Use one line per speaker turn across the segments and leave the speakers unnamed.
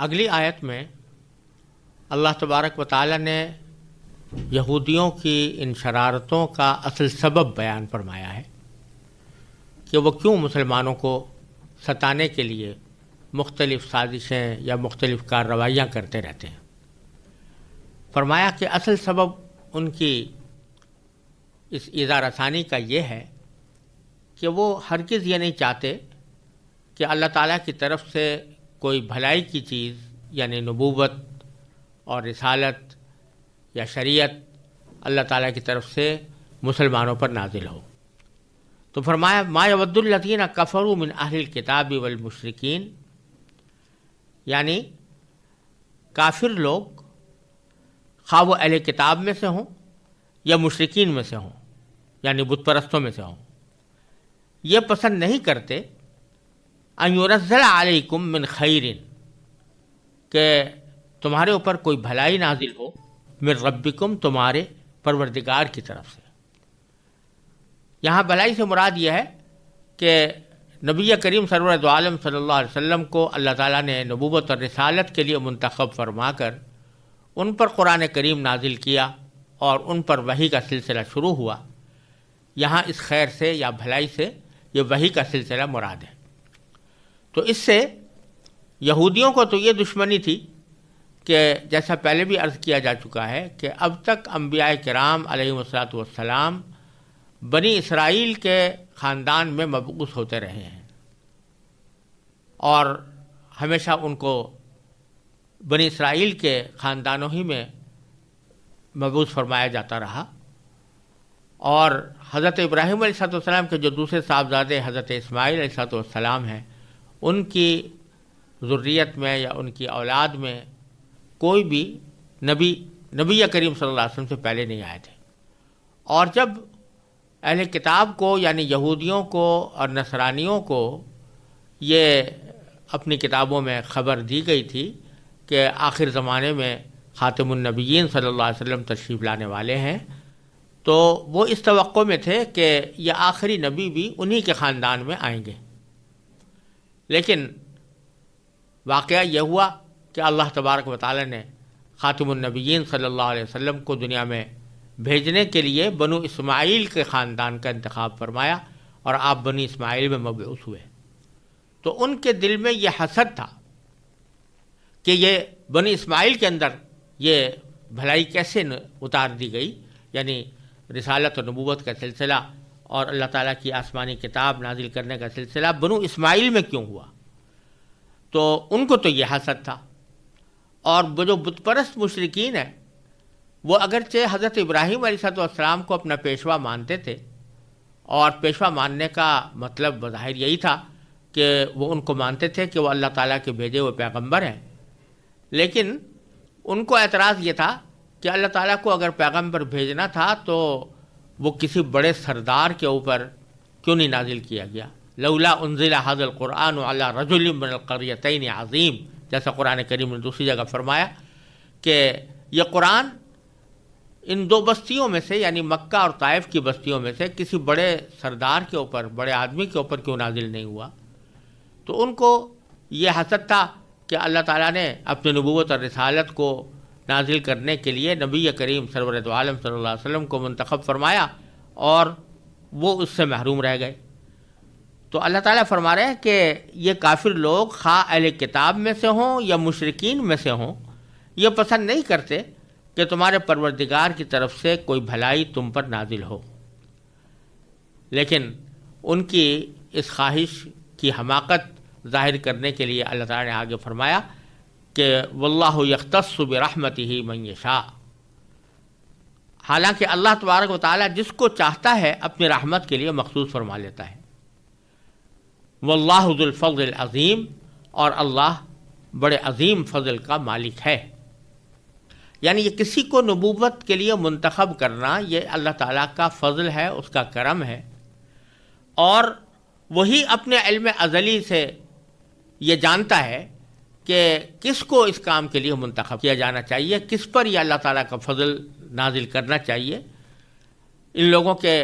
اگلی آیت میں اللہ تبارک و تعالی نے یہودیوں کی ان شرارتوں کا اصل سبب بیان فرمایا ہے کہ وہ کیوں مسلمانوں کو ستانے کے لیے مختلف سازشیں یا مختلف کارروائیاں کرتے رہتے ہیں۔ فرمایا کہ اصل سبب ان کی اس ایذا رسانی کا یہ ہے کہ وہ ہرگز یہ نہیں چاہتے کہ اللہ تعالیٰ کی طرف سے کوئی بھلائی کی چیز یعنی نبوت اور رسالت یا شریعت اللہ تعالیٰ کی طرف سے مسلمانوں پر نازل ہو۔ تو فرمایا ما یود الذین کفروا من اہل الکتاب والمشرکین، یعنی کافر لوگ خواہ وہ اہل کتاب میں سے ہوں یا مشرکین میں سے ہوں یعنی بت پرستوں میں سے ہوں، یہ پسند نہیں کرتے ان ينزل علیکم من خیر، کہ تمہارے اوپر کوئی بھلائی نازل ہو من ربکم، تمہارے پروردگار کی طرف سے۔ یہاں بھلائی سے مراد یہ ہے کہ نبی کریم سرور دو عالم صلی اللہ علیہ وسلم کو اللہ تعالیٰ نے نبوت اور رسالت کے لیے منتخب فرما کر ان پر قرآن کریم نازل کیا اور ان پر وحی کا سلسلہ شروع ہوا۔ یہاں اس خیر سے یا بھلائی سے یہ وحی کا سلسلہ مراد ہے۔ تو اس سے یہودیوں کو تو یہ دشمنی تھی کہ جیسا پہلے بھی عرض کیا جا چکا ہے کہ اب تک انبیاء کرام علیہم الصلوۃ والسلام بنی اسرائیل کے خاندان میں مبعوث ہوتے رہے ہیں اور ہمیشہ ان کو بنی اسرائیل کے خاندانوں ہی میں مبعوث فرمایا جاتا رہا، اور حضرت ابراہیم علیہ السلام کے جو دوسرے صاحبزادے حضرت اسماعیل علیہ السلام ہیں، ان کی ذریت میں یا ان کی اولاد میں کوئی بھی نبی کریم صلی اللہ علیہ وسلم سے پہلے نہیں آئے تھے۔ اور جب اہل کتاب کو یعنی یہودیوں کو اور نصرانیوں کو یہ اپنی کتابوں میں خبر دی گئی تھی کہ آخر زمانے میں خاتم النبیین صلی اللہ علیہ وسلم تشریف لانے والے ہیں، تو وہ اس توقع میں تھے کہ یہ آخری نبی بھی انہی کے خاندان میں آئیں گے۔ لیکن واقعہ یہ ہوا کہ اللہ تبارک و تعالی نے خاتم النبیین صلی اللہ علیہ وسلم کو دنیا میں بھیجنے کے لیے بنو اسماعیل کے خاندان کا انتخاب فرمایا اور آپ بنی اسماعیل میں مبعوث ہوئے۔ تو ان کے دل میں یہ حسد تھا کہ یہ بنی اسماعیل کے اندر یہ بھلائی کیسے اتار دی گئی، یعنی رسالت و نبوت کا سلسلہ اور اللہ تعالیٰ کی آسمانی کتاب نازل کرنے کا سلسلہ بنو اسماعیل میں کیوں ہوا۔ تو ان کو تو یہ حسد تھا، اور وہ جو بت پرست مشرکین ہیں وہ اگرچہ حضرت ابراہیم علیہ السلام کو اپنا پیشوا مانتے تھے، اور پیشوا ماننے کا مطلب بظاہر یہی تھا کہ وہ ان کو مانتے تھے کہ وہ اللہ تعالیٰ کے بھیجے ہوئے پیغمبر ہیں، لیکن ان کو اعتراض یہ تھا کہ اللہ تعالیٰ کو اگر پیغمبر بھیجنا تھا تو وہ کسی بڑے سردار کے اوپر کیوں نہیں نازل کیا گیا، لولا انزل ھذا القرآن علی رجل من القریتین عظیم، جیسا قرآن کریم نے دوسری جگہ فرمایا کہ یہ قرآن ان دو بستیوں میں سے یعنی مکہ اور طائف کی بستیوں میں سے کسی بڑے سردار کے اوپر، بڑے آدمی کے اوپر کیوں نازل نہیں ہوا۔ تو ان کو یہ حسد تھا کہ اللہ تعالیٰ نے اپنی نبوت اور رسالت کو نازل کرنے کے لیے نبی کریم سرور دو عالم صلی اللہ علیہ وسلم کو منتخب فرمایا اور وہ اس سے محروم رہ گئے۔ تو اللہ تعالیٰ فرما رہے ہیں کہ یہ کافر لوگ خواہ اہل کتاب میں سے ہوں یا مشرکین میں سے ہوں، یہ پسند نہیں کرتے کہ تمہارے پروردگار کی طرف سے کوئی بھلائی تم پر نازل ہو، لیکن ان کی اس خواہش کی حماقت ظاہر کرنے کے لیے اللہ تعالیٰ نے آگے فرمایا کہ واللہ یختص برحمتہ من یشاء، حالانکہ اللہ تبارک و تعالیٰ جس کو چاہتا ہے اپنی رحمت کے لیے مخصوص فرما لیتا ہے۔ واللہ ذو الفضل العظیم، اور اللہ بڑے عظیم فضل کا مالک ہے۔ یعنی یہ کسی کو نبوت کے لیے منتخب کرنا یہ اللہ تعالیٰ کا فضل ہے، اس کا کرم ہے، اور وہی اپنے علم ازلی سے یہ جانتا ہے کہ کس کو اس کام کے لیے منتخب کیا جانا چاہیے، کس پر یہ اللہ تعالیٰ کا فضل نازل کرنا چاہیے۔ ان لوگوں کے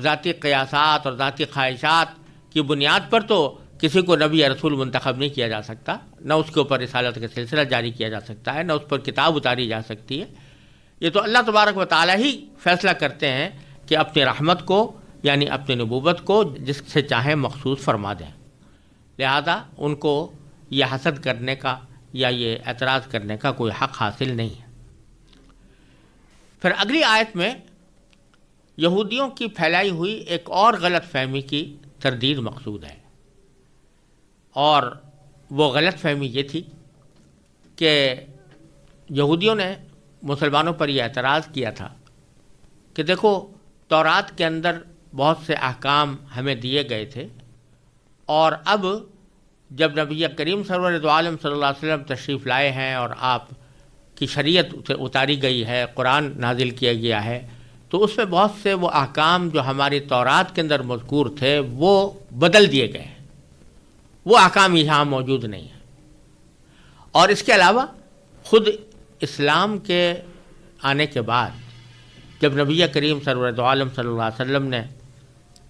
ذاتی قیاسات اور ذاتی خواہشات کی بنیاد پر تو کسی کو نبی یا رسول منتخب نہیں کیا جا سکتا، نہ اس کے اوپر رسالت کا سلسلہ جاری کیا جا سکتا ہے، نہ اس پر کتاب اتاری جا سکتی ہے۔ یہ تو اللہ تبارک و تعالیٰ ہی فیصلہ کرتے ہیں کہ اپنی رحمت کو یعنی اپنی نبوت کو جس سے چاہیں مخصوص فرما دیں، لہذا ان کو یہ حسد کرنے کا یا یہ اعتراض کرنے کا کوئی حق حاصل نہیں ہے۔ پھر اگلی آیت میں یہودیوں کی پھیلائی ہوئی ایک اور غلط فہمی کی تردید مقصود ہے، اور وہ غلط فہمی یہ تھی کہ یہودیوں نے مسلمانوں پر یہ اعتراض کیا تھا کہ دیکھو تورات کے اندر بہت سے احکام ہمیں دیے گئے تھے، اور اب جب نبی کریم سرور دو عالم صلی اللہ علیہ وسلم تشریف لائے ہیں اور آپ کی شریعت اتاری گئی ہے، قرآن نازل کیا گیا ہے، تو اس میں بہت سے وہ احکام جو ہماری تورات کے اندر مذکور تھے وہ بدل دیے گئے ہیں، وہ احکام یہاں موجود نہیں ہیں۔ اور اس کے علاوہ خود اسلام کے آنے کے بعد جب نبی کریم سرور دو عالم صلی اللہ علیہ وسلم نے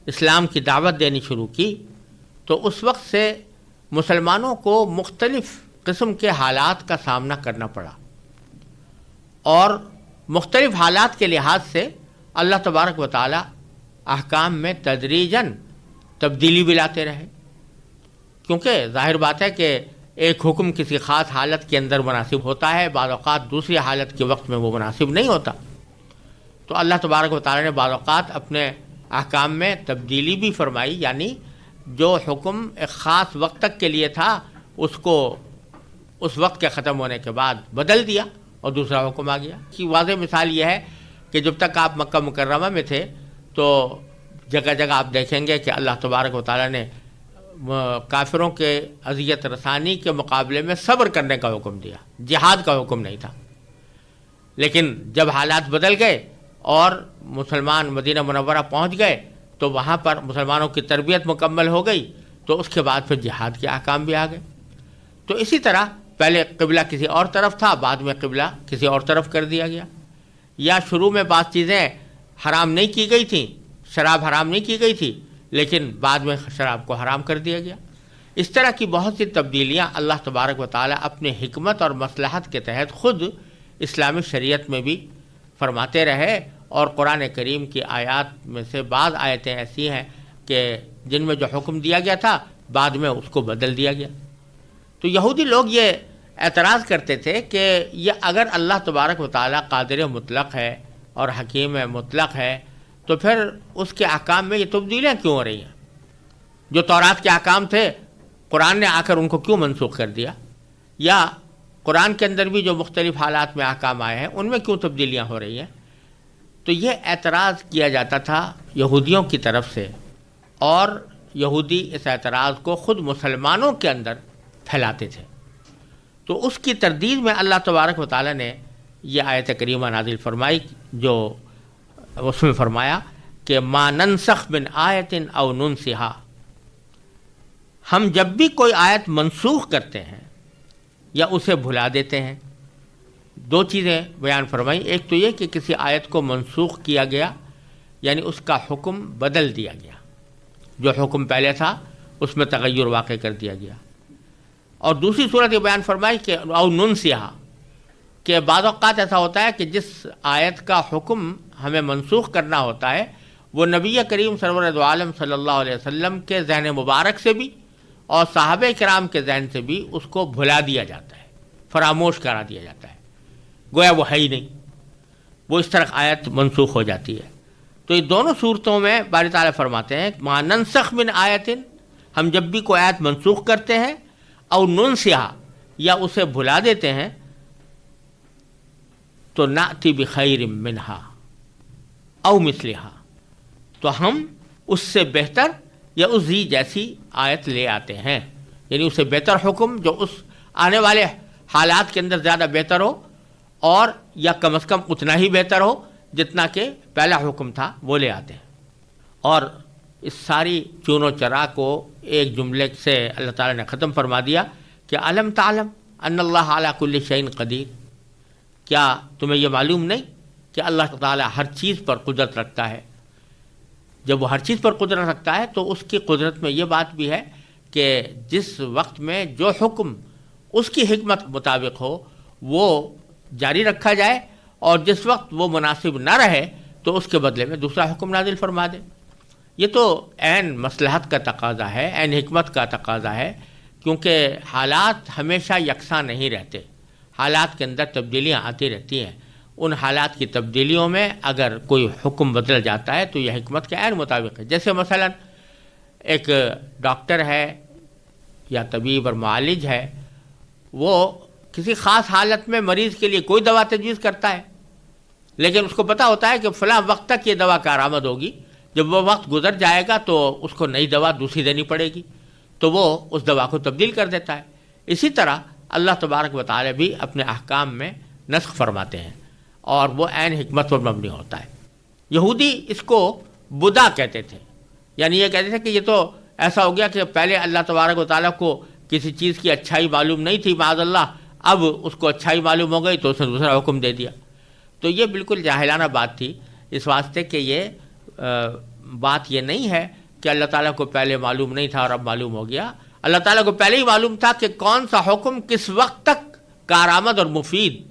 اسلام کی دعوت دینی شروع کی تو اس وقت سے مسلمانوں کو مختلف قسم کے حالات کا سامنا کرنا پڑا، اور مختلف حالات کے لحاظ سے اللہ تبارک و تعالی احکام میں تدریجاً تبدیلی بھی لاتے رہے، کیونکہ ظاہر بات ہے کہ ایک حکم کسی خاص حالت کے اندر مناسب ہوتا ہے، بعض اوقات دوسری حالت کے وقت میں وہ مناسب نہیں ہوتا، تو اللہ تبارک و تعالی نے بعض اوقات اپنے احکام میں تبدیلی بھی فرمائی، یعنی جو حکم ایک خاص وقت تک کے لیے تھا اس کو اس وقت کے ختم ہونے کے بعد بدل دیا اور دوسرا حکم آ گیا۔ کی واضح مثال یہ ہے کہ جب تک آپ مکہ مکرمہ میں تھے تو جگہ جگہ آپ دیکھیں گے کہ اللہ تبارک و تعالیٰ نے کافروں کے اذیت رسانی کے مقابلے میں صبر کرنے کا حکم دیا، جہاد کا حکم نہیں تھا۔ لیکن جب حالات بدل گئے اور مسلمان مدینہ منورہ پہنچ گئے تو وہاں پر مسلمانوں کی تربیت مکمل ہو گئی، تو اس کے بعد پھر جہاد کے احکام بھی آ گئے۔ تو اسی طرح پہلے قبلہ کسی اور طرف تھا، بعد میں قبلہ کسی اور طرف کر دیا گیا، یا شروع میں بعض چیزیں حرام نہیں کی گئی تھیں، شراب حرام نہیں کی گئی تھی، لیکن بعد میں شراب کو حرام کر دیا گیا۔ اس طرح کی بہت سی تبدیلیاں اللہ تبارک و تعالیٰ اپنے حکمت اور مصلحت کے تحت خود اسلامی شریعت میں بھی فرماتے رہے، اور قرآن کریم کی آیات میں سے بعض آیتیں ایسی ہیں کہ جن میں جو حکم دیا گیا تھا بعد میں اس کو بدل دیا گیا۔ تو یہودی لوگ یہ اعتراض کرتے تھے کہ یہ اگر اللہ تبارک و تعالیٰ قادر مطلق ہے اور حکیم مطلق ہے تو پھر اس کے احکام میں یہ تبدیلیاں کیوں ہو رہی ہیں؟ جو تورات کے احکام تھے قرآن نے آ کر ان کو کیوں منسوخ کر دیا؟ یا قرآن کے اندر بھی جو مختلف حالات میں احکام آئے ہیں ان میں کیوں تبدیلیاں ہو رہی ہیں؟ تو یہ اعتراض کیا جاتا تھا یہودیوں کی طرف سے، اور یہودی اس اعتراض کو خود مسلمانوں کے اندر پھیلاتے تھے۔ تو اس کی تردید میں اللہ تبارک و تعالیٰ نے یہ آیت کریمہ نازل فرمائی، جو اس میں فرمایا کہ ما ننسخ من آیت او ننسہا، ہم جب بھی کوئی آیت منسوخ کرتے ہیں یا اسے بھلا دیتے ہیں۔ دو چیزیں بیان فرمائی، ایک تو یہ کہ کسی آیت کو منسوخ کیا گیا یعنی اس کا حکم بدل دیا گیا، جو حکم پہلے تھا اس میں تغیر واقع کر دیا گیا، اور دوسری صورت یہ بیان فرمائی کہ او ننسہا، کہ بعض اوقات ایسا ہوتا ہے کہ جس آیت کا حکم ہمیں منسوخ کرنا ہوتا ہے وہ نبی کریم سرور دو عالم صلی اللہ علیہ وسلم کے ذہن مبارک سے بھی اور صحابہ کرام کے ذہن سے بھی اس کو بھلا دیا جاتا ہے، فراموش کرا دیا جاتا ہے، گویا وہ ہے ہی نہیں، وہ اس طرح آیت منسوخ ہو جاتی ہے۔ تو یہ دونوں صورتوں میں باری تعالیٰ فرماتے ہیں ما ننسخ من آیت، ہم جب بھی کوئی آیت منسوخ کرتے ہیں، او ننسہا، یا اسے بھلا دیتے ہیں، تو نأتی بخیر منہا او مثلہا، تو ہم اس سے بہتر یا اس جیسی آیت لے آتے ہیں، یعنی اسے بہتر حکم جو اس آنے والے حالات کے اندر زیادہ بہتر ہو، اور یا کم از کم اتنا ہی بہتر ہو جتنا کہ پہلا حکم تھا، وہ لے آتے ہیں۔ اور اس ساری چون و چرا کو ایک جملے سے اللہ تعالیٰ نے ختم فرما دیا کہ علم تعلم ان اللہ علی کل شیء قدیر، کیا تمہیں یہ معلوم نہیں کہ اللہ تعالیٰ ہر چیز پر قدرت رکھتا ہے؟ جب وہ ہر چیز پر قدرت رکھتا ہے تو اس کی قدرت میں یہ بات بھی ہے کہ جس وقت میں جو حکم اس کی حکمت کے مطابق ہو وہ جاری رکھا جائے، اور جس وقت وہ مناسب نہ رہے تو اس کے بدلے میں دوسرا حکم نازل فرما دے۔ یہ تو عین مصلحت کا تقاضا ہے، عین حکمت کا تقاضا ہے، کیونکہ حالات ہمیشہ یکساں نہیں رہتے، حالات کے اندر تبدیلیاں آتی رہتی ہیں۔ ان حالات کی تبدیلیوں میں اگر کوئی حکم بدل جاتا ہے تو یہ حکمت کے عین مطابق ہے۔ جیسے مثلا ایک ڈاکٹر ہے یا طبیب اور معالج ہے، وہ کسی خاص حالت میں مریض کے لیے کوئی دوا تجویز کرتا ہے، لیکن اس کو پتہ ہوتا ہے کہ فلاں وقت تک یہ دوا کارآمد ہوگی، جب وہ وقت گزر جائے گا تو اس کو نئی دوا دوسری دینی پڑے گی، تو وہ اس دوا کو تبدیل کر دیتا ہے۔ اسی طرح اللہ تبارک و تعالی بھی اپنے احکام میں نسخ فرماتے ہیں، اور وہ عین حکمت پر مبنی ہوتا ہے۔ یہودی اس کو بدا کہتے تھے، یعنی یہ کہتے تھے کہ یہ تو ایسا ہو گیا کہ پہلے اللہ تبارک و تعالیٰ کو کسی چیز کی اچھائی معلوم نہیں تھی معاذ اللہ، اب اس کو اچھائی معلوم ہو گئی تو اس نے دوسرا حکم دے دیا۔ تو یہ بالکل جاہلانہ بات تھی، اس واسطے کہ یہ بات یہ نہیں ہے کہ اللہ تعالیٰ کو پہلے معلوم نہیں تھا اور اب معلوم ہو گیا۔ اللہ تعالیٰ کو پہلے ہی معلوم تھا کہ کون سا حکم کس وقت تک کارآمد اور مفید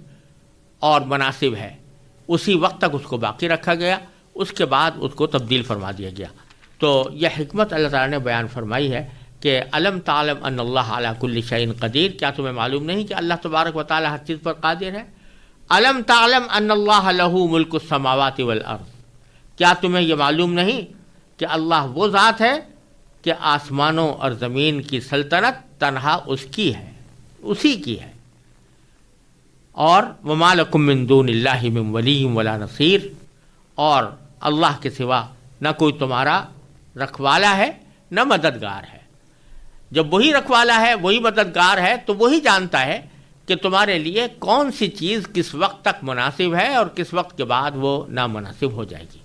اور مناسب ہے، اسی وقت تک اس کو باقی رکھا گیا، اس کے بعد اس کو تبدیل فرما دیا گیا۔ تو یہ حکمت اللہ تعالیٰ نے بیان فرمائی ہے کہ علم تعلم ان اللہ علی کل شیء قدیر، کیا تمہیں معلوم نہیں کہ اللہ تبارک و تعالیٰ ہر چیز پر قادر ہے؟ علم تعلم ان اللہ لہ ملک السماوات والارض، کیا تمہیں یہ معلوم نہیں کہ اللہ وہ ذات ہے کہ آسمانوں اور زمین کی سلطنت تنہا اس کی ہے، اسی کی ہے، اور وما لکم من دون اللہ من ولی ولا نصیر، اور اللہ کے سوا نہ کوئی تمہارا رکھوالا ہے نہ مددگار ہے۔ جب وہی رکھوالا ہے، وہی مددگار ہے، تو وہی جانتا ہے کہ تمہارے لیے کون سی چیز کس وقت تک مناسب ہے اور کس وقت کے بعد وہ نامناسب ہو جائے گی۔